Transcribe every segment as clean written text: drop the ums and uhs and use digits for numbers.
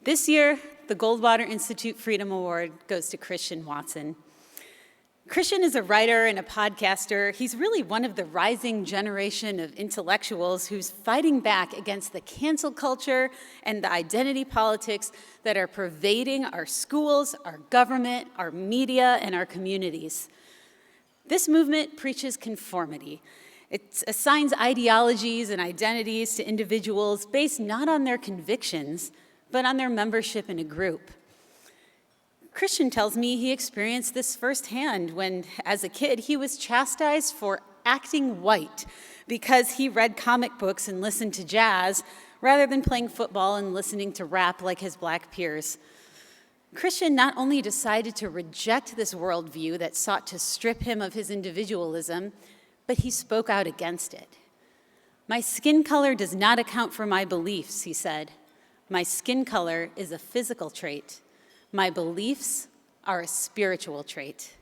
This year, the Goldwater Institute Freedom Award goes to Christian Watson. Christian is a writer and a podcaster. He's really one of the rising generation of intellectuals who's fighting back against the cancel culture and the identity politics that are pervading our schools, our government, our media, and our communities. This movement preaches conformity. It assigns ideologies and identities to individuals based not on their convictions, but on their membership in a group. Christian tells me he experienced this firsthand when, as a kid, he was chastised for acting white because he read comic books and listened to jazz rather than playing football and listening to rap like his black peers. Christian not only decided to reject this worldview that sought to strip him of his individualism, but he spoke out against it. "My skin color does not account for my beliefs," he said. "My skin color is a physical trait. My beliefs are a spiritual trait."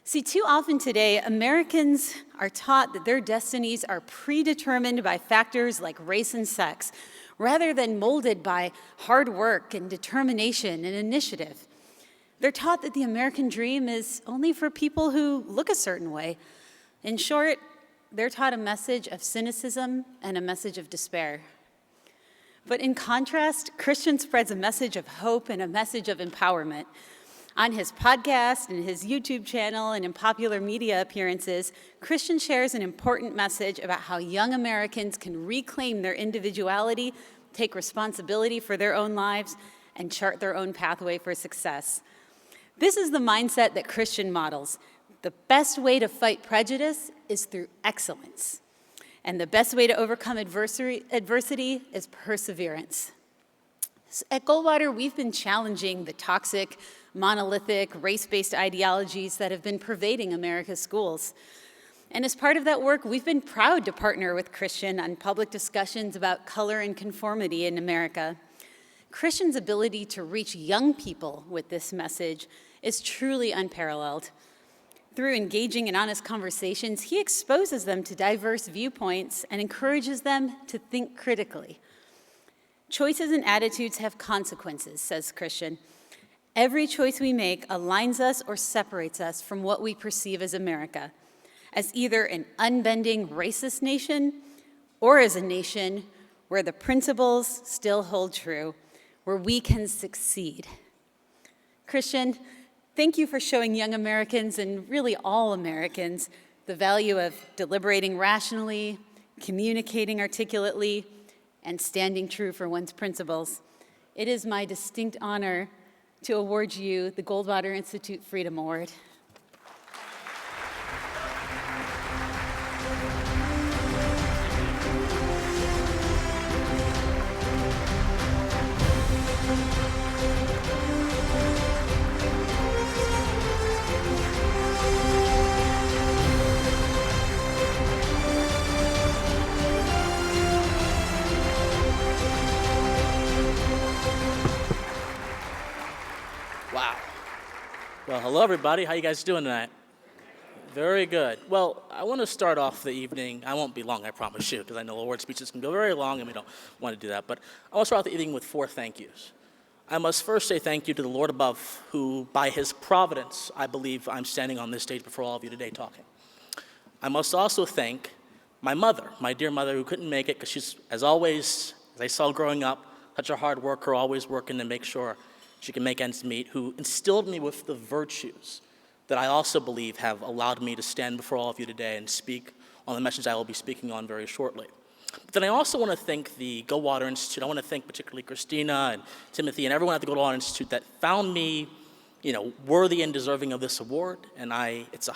See, too often today, Americans are taught that their destinies are predetermined by factors like race and sex, rather than molded by hard work and determination and initiative. They're taught that the American dream is only for people who look a certain way. In short, they're taught a message of cynicism and a message of despair. But in contrast, Christian spreads a message of hope and a message of empowerment. On his podcast and his YouTube channel and in popular media appearances, Christian shares an important message about how young Americans can reclaim their individuality, take responsibility for their own lives, and chart their own pathway for success. This is the mindset that Christian models. The best way to fight prejudice is through excellence. And the best way to overcome adversity is perseverance. At Goldwater, we've been challenging the toxic, monolithic, race-based ideologies that have been pervading America's schools. And as part of that work, we've been proud to partner with Christian on public discussions about color and conformity in America. Christian's ability to reach young people with this message is truly unparalleled. Through engaging in honest conversations, he exposes them to diverse viewpoints and encourages them to think critically. "Choices and attitudes have consequences," says Christian. "Every choice we make aligns us or separates us from what we perceive as America, as either an unbending racist nation or as a nation where the principles still hold true, where we can succeed." Christian, thank you for showing young Americans, and really all Americans, the value of deliberating rationally, communicating articulately, and standing true for one's principles. It is my distinct honor to award you the Goldwater Institute Freedom Award. Wow. Well, hello, everybody. How you guys doing tonight? Very good. Well, I want to start off the evening. I won't be long, I promise you, because I know award speeches can go very long, and we don't want to do that. But I want to start off the evening with 4 thank yous. I must first say thank you to the Lord above, who, by his providence, I believe I'm standing on this stage before all of you today talking. I must also thank my mother, my dear mother, who couldn't make it because she's, as always, as I saw growing up, such a hard worker, always working to make sure she can make ends meet, who instilled me with the virtues that I also believe have allowed me to stand before all of you today and speak on the message I will be speaking on very shortly. But then I also want to thank the Goldwater Institute. I want to thank particularly Christina and Timothy and everyone at the Goldwater Institute that found me, worthy and deserving of this award. And it's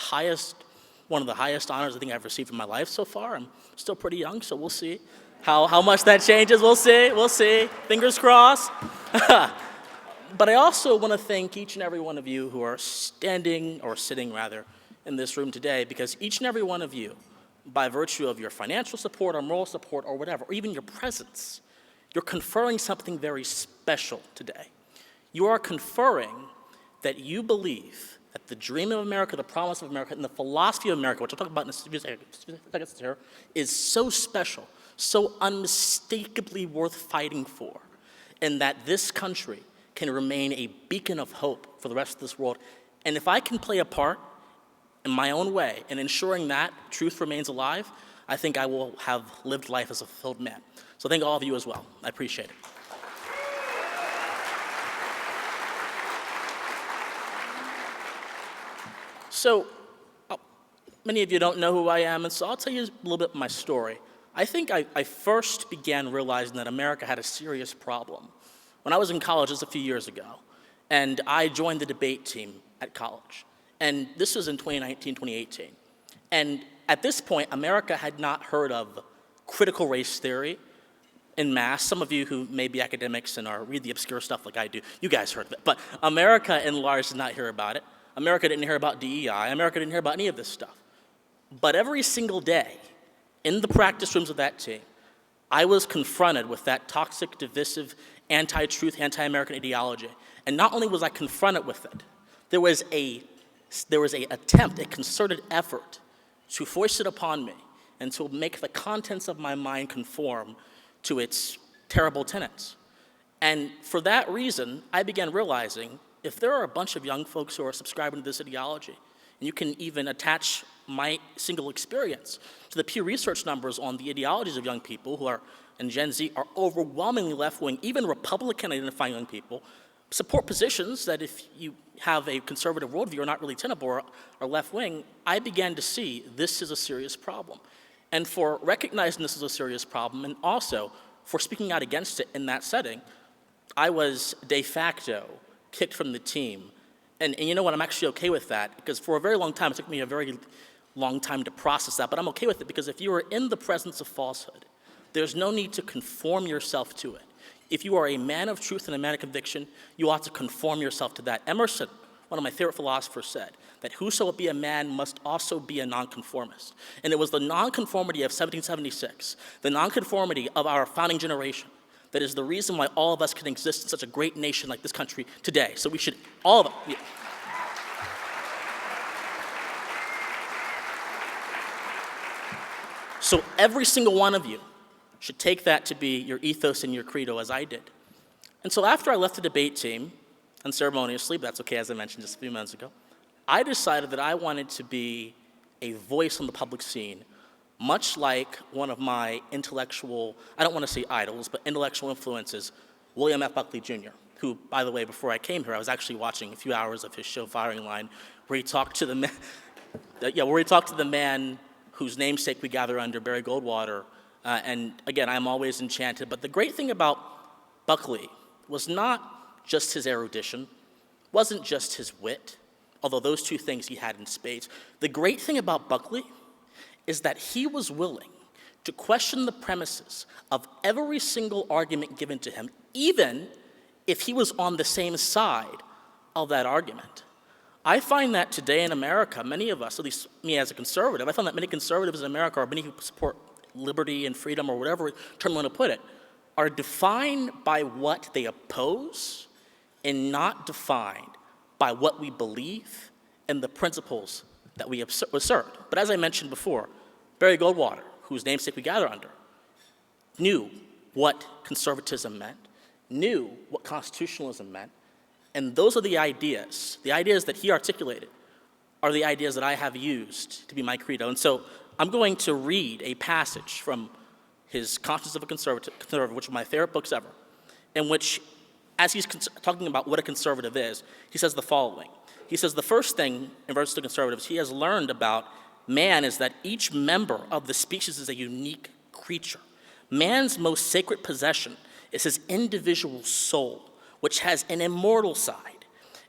one of the highest honors I think I've received in my life so far. I'm still pretty young, so we'll see how much that changes. We'll see. Fingers crossed. But I also want to thank each and every one of you who are standing, or sitting rather, in this room today, because each and every one of you, by virtue of your financial support or moral support or whatever, or even your presence, you're conferring something very special today. You are conferring that you believe that the dream of America, the promise of America, and the philosophy of America, which I'll talk about in a few seconds here, is so special, so unmistakably worth fighting for. and that this country can remain a beacon of hope for the rest of this world. And if I can play a part in my own way in ensuring that truth remains alive, I think I will have lived life as a fulfilled man. So thank all of you as well. I appreciate it. So, many of you don't know who I am, and so I'll tell you a little bit of my story. I think I first began realizing that America had a serious problem when I was in college just a few years ago, and I joined the debate team at college. And this was in 2019, 2018. And at this point, America had not heard of critical race theory en masse. Some of you who may be academics and read the obscure stuff like I do, you guys heard of it. But America, in large, did not hear about it. America didn't hear about DEI. America didn't hear about any of this stuff. But every single day, in the practice rooms of that team, I was confronted with that toxic, divisive, anti-truth, anti-American ideology. And not only was I confronted with it, there was an attempt, a concerted effort to force it upon me and to make the contents of my mind conform to its terrible tenets. And for that reason, I began realizing if there are a bunch of young folks who are subscribing to this ideology, and you can even attach my single experience to the Pew Research numbers on the ideologies of young people who are, and Gen Z, are overwhelmingly left-wing, even Republican-identifying young people, support positions that if you have a conservative worldview are not really tenable or left-wing, I began to see this is a serious problem. And for recognizing this as a serious problem, and also for speaking out against it in that setting, I was de facto kicked from the team. And you know what, I'm actually okay with that, because for a very long time, it took me a very long time to process that, but I'm okay with it, because if you are in the presence of falsehood, there's no need to conform yourself to it. If you are a man of truth and a man of conviction, you ought to conform yourself to that. Emerson, one of my favorite philosophers, said that whoso be a man must also be a nonconformist. And it was the nonconformity of 1776, the nonconformity of our founding generation, that is the reason why all of us can exist in such a great nation like this country today. So we should, all of us. Yeah. So every single one of you should take that to be your ethos and your credo, as I did. And so after I left the debate team, unceremoniously, but that's okay, as I mentioned just a few minutes ago, I decided that I wanted to be a voice on the public scene, much like one of my intellectual, I don't want to say idols, but intellectual influences, William F. Buckley Jr., who, by the way, before I came here, I was actually watching a few hours of his show, Firing Line, where he talked to the man whose namesake we gather under, Barry Goldwater. And again, I'm always enchanted. But the great thing about Buckley was not just his erudition, wasn't just his wit, although those two things he had in spades. The great thing about Buckley is that he was willing to question the premises of every single argument given to him, even if he was on the same side of that argument. I find that today in America, many of us, at least me as a conservative, I find that many conservatives in America, or many who support liberty and freedom, or whatever term you want to put it, are defined by what they oppose and not defined by what we believe and the principles that we assert. But as I mentioned before, Barry Goldwater, whose namesake we gather under, knew what conservatism meant, knew what constitutionalism meant, and those are the ideas that he articulated are the ideas that I have used to be my credo. And so I'm going to read a passage from his Conscience of a Conservative, which is my favorite books ever, in which, as he's talking about what a conservative is, he says the following. He says the first thing, in regards to conservatives, he has learned about man is that each member of the species is a unique creature. Man's most sacred possession is his individual soul, which has an immortal side,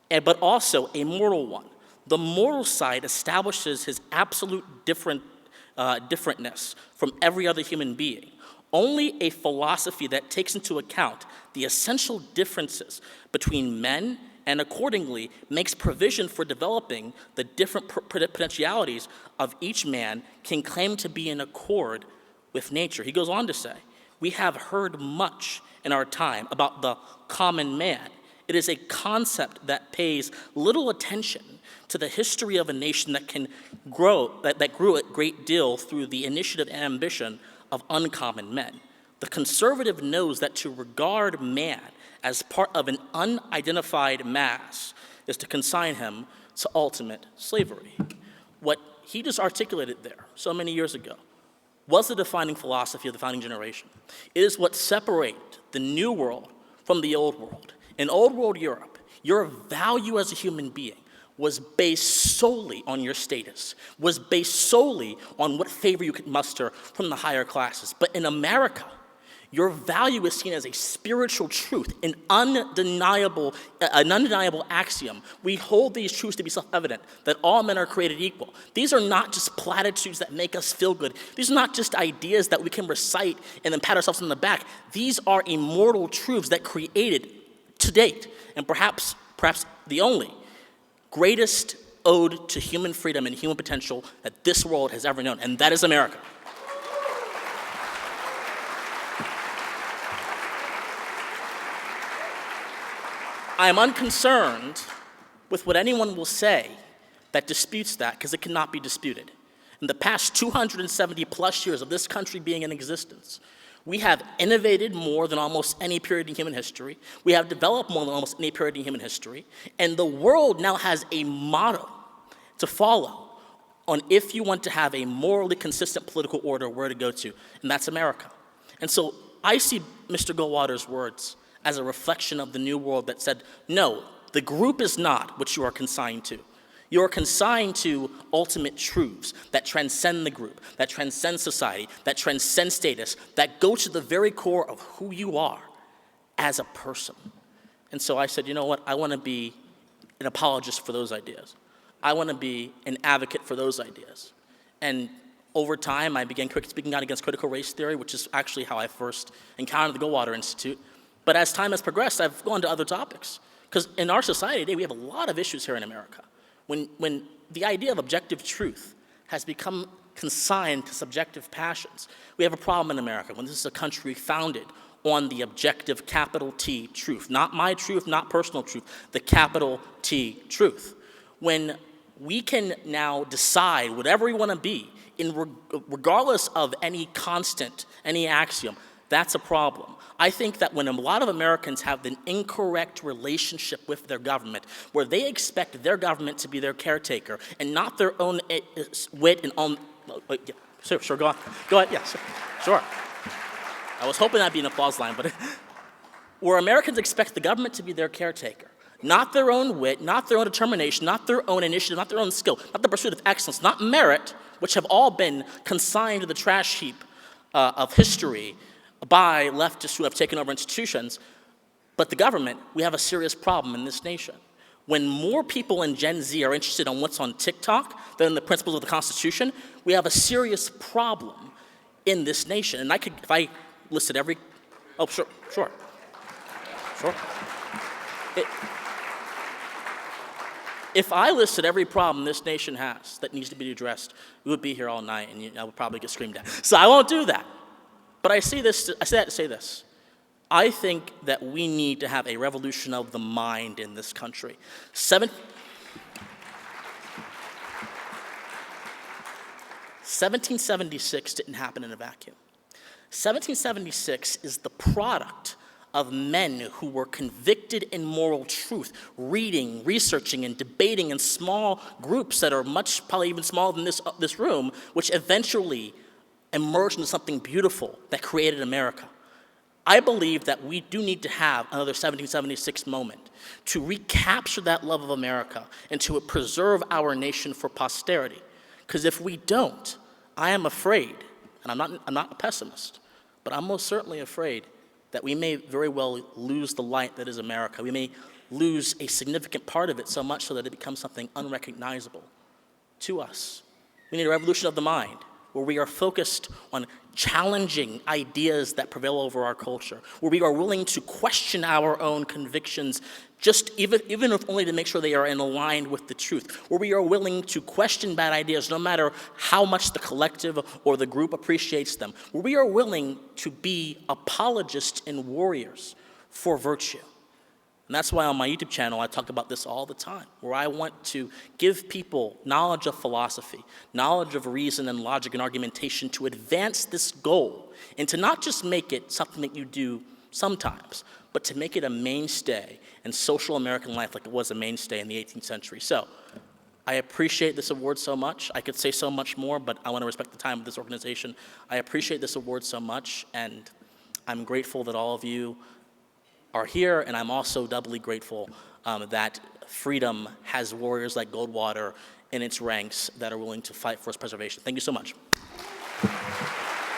but also a mortal one. The mortal side establishes his absolute differentness from every other human being. Only a philosophy that takes into account the essential differences between men and accordingly makes provision for developing the different potentialities of each man can claim to be in accord with nature. He goes on to say, we have heard much in our time about the common man. It is a concept that pays little attention to the history of a nation that grew a great deal through the initiative and ambition of uncommon men. The conservative knows that to regard man as part of an unidentified mass is to consign him to ultimate slavery. What he just articulated there so many years ago was the defining philosophy of the founding generation. It is what separated the new world from the old world. In old world Europe, your value as a human being was based solely on your status, was based solely on what favor you could muster from the higher classes. But in America, your value is seen as a spiritual truth, an undeniable axiom. We hold these truths to be self-evident, that all men are created equal. These are not just platitudes that make us feel good. These are not just ideas that we can recite and then pat ourselves on the back. These are immortal truths that created, to date, and perhaps the only, greatest ode to human freedom and human potential that this world has ever known, and that is America. I am unconcerned with what anyone will say that disputes that, because it cannot be disputed. In the past 270 plus years of this country being in existence, we have innovated more than almost any period in human history. We have developed more than almost any period in human history. And the world now has a motto to follow on if you want to have a morally consistent political order, where to go to, and that's America. And so I see Mr. Goldwater's words as a reflection of the new world that said, no, the group is not what you are consigned to. You are consigned to ultimate truths that transcend the group, that transcend society, that transcend status, that go to the very core of who you are as a person. And so I said, you know what, I want to be an apologist for those ideas. I want to be an advocate for those ideas. And over time, I began speaking out against critical race theory, which is actually how I first encountered the Goldwater Institute. But as time has progressed, I've gone to other topics. Because in our society today, we have a lot of issues here in America. When the idea of objective truth has become consigned to subjective passions, we have a problem in America when this is a country founded on the objective capital T truth. Not my truth, not personal truth, the capital T truth. When we can now decide whatever we want to be, regardless of any constant, any axiom, that's a problem. I think that when a lot of Americans have an incorrect relationship with their government, where they expect their government to be their caretaker and not their own wit and own, yeah, sure, go on. Go ahead, yeah, sure. I was hoping that'd be an applause line, but where Americans expect the government to be their caretaker, not their own wit, not their own determination, not their own initiative, not their own skill, not the pursuit of excellence, not merit, which have all been consigned to the trash heap of history by leftists who have taken over institutions, but the government, we have a serious problem in this nation. When more people in Gen Z are interested in what's on TikTok than in the principles of the Constitution, we have a serious problem in this nation. And if I listed every, oh, sure. If I listed every problem this nation has that needs to be addressed, we would be here all night and I would probably get screamed at. So I won't do that. But I say that to say this. I think that we need to have a revolution of the mind in this country. 1776 didn't happen in a vacuum. 1776 is the product of men who were convicted in moral truth, reading, researching, and debating in small groups that are probably even smaller than this room, which eventually emerged into something beautiful that created America. I believe that we do need to have another 1776 moment to recapture that love of America and to preserve our nation for posterity. Because if we don't, I am afraid, and I'm not a pessimist, but I'm most certainly afraid that we may very well lose the light that is America. We may lose a significant part of it so much so that it becomes something unrecognizable to us. We need a revolution of the mind, where we are focused on challenging ideas that prevail over our culture, where we are willing to question our own convictions, just even if only to make sure they are in line with the truth, where we are willing to question bad ideas no matter how much the collective or the group appreciates them, where we are willing to be apologists and warriors for virtue. And that's why on my YouTube channel, I talk about this all the time, where I want to give people knowledge of philosophy, knowledge of reason and logic and argumentation to advance this goal, and to not just make it something that you do sometimes, but to make it a mainstay in social American life like it was a mainstay in the 18th century. So I appreciate this award so much. I could say so much more, but I want to respect the time of this organization. I appreciate this award so much, and I'm grateful that all of you are here, and I'm also doubly grateful that freedom has warriors like Goldwater in its ranks that are willing to fight for its preservation. Thank you so much.